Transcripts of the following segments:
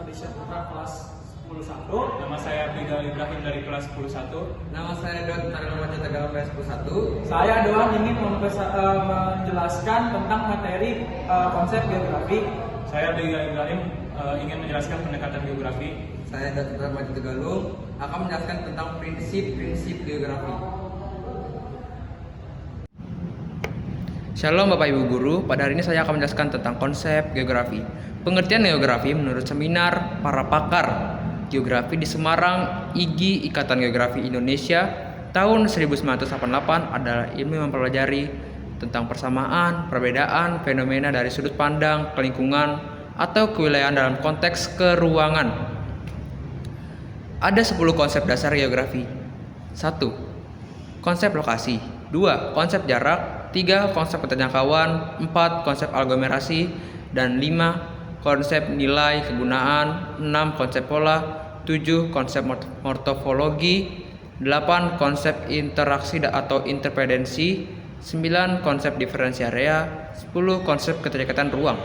Trisha Putra kelas 10-1. Nama saya Abdul Ibrahim dari kelas 10-1. Nama saya Don Tarunamanja Tegalan kelas 11. Saya Doan ingin menjelaskan tentang materi konsep geografi. Saya Abdul Ibrahim ingin menjelaskan pendekatan geografi. Saya Don Tarunamanja Tegalung akan menjelaskan tentang prinsip-prinsip geografi. Shalom Bapak Ibu Guru, pada hari ini saya akan menjelaskan tentang konsep geografi. Pengertian geografi menurut seminar para pakar geografi di Semarang, IGI Ikatan Geografi Indonesia tahun 1988 adalah ilmu yang mempelajari tentang persamaan, perbedaan, fenomena dari sudut pandang, kelingkungan, atau kewilayahan dalam konteks keruangan. Ada 10 konsep dasar geografi. 1. Konsep lokasi. 2. Konsep jarak. 3. Konsep keterjangkauan. 4. Konsep aglomerasi. Dan 5. Konsep nilai kegunaan. 6. Konsep pola. 7. Konsep morfologi. 8. Konsep interaksi atau interdependensi. 9. Konsep diferensi area. 10. Konsep keterikatan ruang.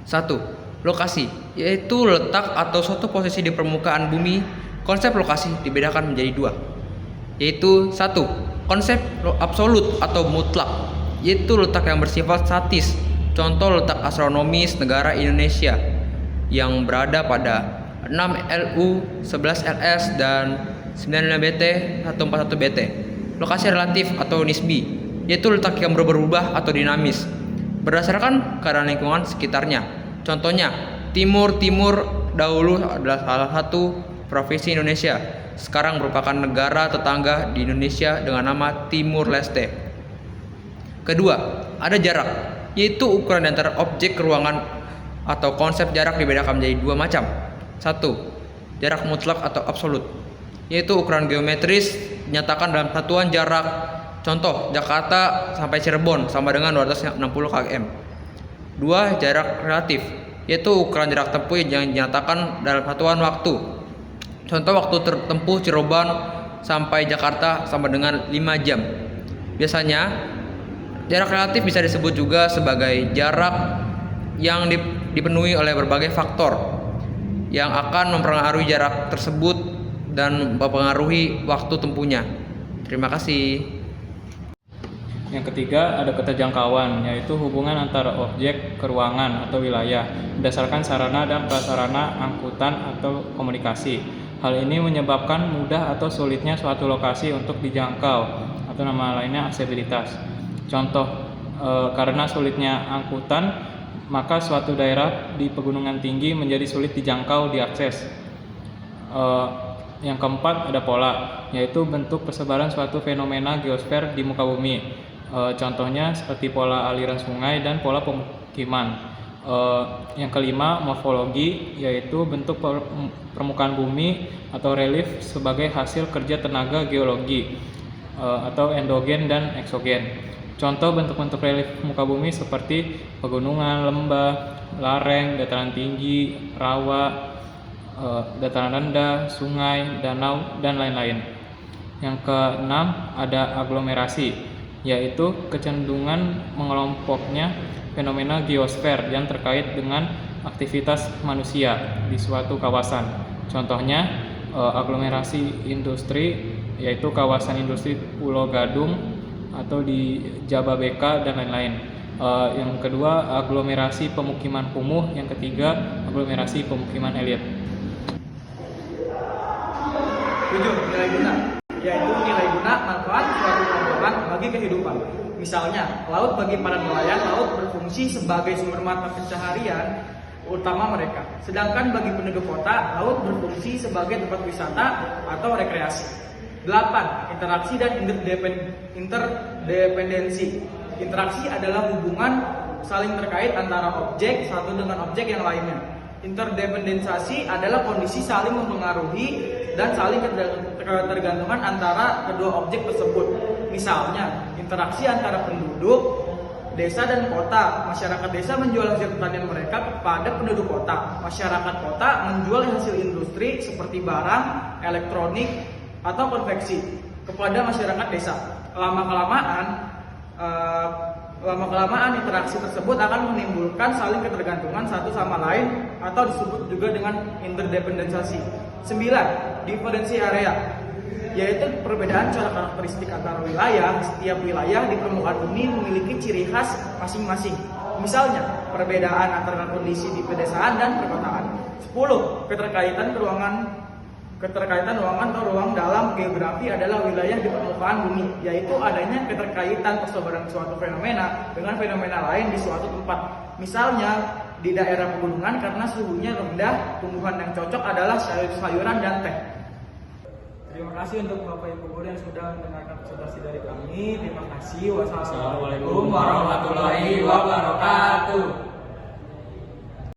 1. Lokasi, yaitu letak atau suatu posisi di permukaan bumi. Konsep lokasi dibedakan menjadi 2, yaitu 1. Konsep absolut atau mutlak, yaitu letak yang bersifat statis. Contoh letak astronomis negara Indonesia yang berada pada 6 LU, 11 LS, dan 95 BT, 141 BT. Lokasi relatif atau nisbi, yaitu letak yang berubah-ubah atau dinamis berdasarkan keadaan lingkungan sekitarnya. Contohnya, Timur dahulu adalah salah satu provinsi Indonesia. Sekarang merupakan negara tetangga di Indonesia dengan nama Timur Leste. Kedua, ada jarak, yaitu ukuran antara objek ruangan atau konsep jarak dibedakan menjadi 2 macam. 1. Jarak mutlak atau absolut, yaitu ukuran geometris dinyatakan dalam satuan jarak. Contoh, Jakarta sampai Cirebon sama dengan 260 km. 2. Jarak relatif, yaitu ukuran jarak tempuh yang dinyatakan dalam satuan waktu. Contoh, waktu tertempuh Cirebon sampai Jakarta sama dengan 5 jam. Biasanya, jarak relatif bisa disebut juga sebagai jarak yang dipenuhi oleh berbagai faktor yang akan mempengaruhi jarak tersebut dan mempengaruhi waktu tempuhnya. Terima kasih. Yang ketiga, ada keterjangkauan, yaitu hubungan antara objek ke ruangan atau wilayah berdasarkan sarana dan prasarana angkutan atau komunikasi. Hal ini menyebabkan mudah atau sulitnya suatu lokasi untuk dijangkau atau nama lainnya aksesibilitas. Contoh, karena sulitnya angkutan, maka suatu daerah di pegunungan tinggi menjadi sulit dijangkau, diakses. Yang keempat, ada pola, yaitu bentuk persebaran suatu fenomena geosfer di muka bumi. Contohnya seperti pola aliran sungai dan pola pemukiman. Yang kelima, morfologi, yaitu bentuk permukaan bumi atau relief sebagai hasil kerja tenaga geologi atau endogen dan eksogen. Contoh bentuk-bentuk relief muka bumi seperti pegunungan, lembah, lareng, dataran tinggi, rawa, dataran rendah, sungai, danau, dan lain-lain. Yang keenam, ada aglomerasi, yaitu kecenderungan mengelompoknya fenomena geosfer yang terkait dengan aktivitas manusia di suatu kawasan. Contohnya, aglomerasi industri, yaitu kawasan industri Pulau Gadung atau di Jababeka dan lain-lain. Yang kedua, aglomerasi pemukiman kumuh. Yang ketiga, aglomerasi pemukiman elit. 7. Nilai guna, yaitu nilai guna manfaat suatu kelompok bagi kehidupan. Misalnya, laut bagi para nelayan, laut berfungsi sebagai sumber mata pencaharian utama mereka. Sedangkan bagi penduduk kota, laut berfungsi sebagai tempat wisata atau rekreasi. 8. Interaksi dan interdependensi. Interaksi adalah hubungan saling terkait antara objek satu dengan objek yang lainnya. Interdependensasi adalah kondisi saling mempengaruhi dan saling ketergantungan antara kedua objek tersebut. Misalnya, interaksi antara penduduk desa dan kota. Masyarakat desa menjual hasil pertanian mereka kepada penduduk kota. Masyarakat kota menjual hasil industri seperti barang, elektronik, atau konveksi kepada masyarakat desa. Lama-kelamaan Lama-kelamaan interaksi tersebut akan menimbulkan saling ketergantungan satu sama lain atau disebut juga dengan interdependensasi. 9. Diferensi area, yaitu perbedaan cara karakteristik antara wilayah. Setiap wilayah di permukaan bumi memiliki ciri khas masing-masing. Misalnya, perbedaan antara kondisi di pedesaan dan perkotaan. 10. Keterkaitan ruangan atau ruang dalam geografi adalah wilayah di permukaan bumi, yaitu adanya keterkaitan persebaran suatu fenomena dengan fenomena lain di suatu tempat. Misalnya, di daerah pegunungan karena suhunya rendah, tumbuhan yang cocok adalah sayur-sayuran dan teh. Terima kasih untuk Bapak Ibu guru yang sudah mendengarkan presentasi dari kami. Terima kasih. Wassalamualaikum warahmatullahi wabarakatuh.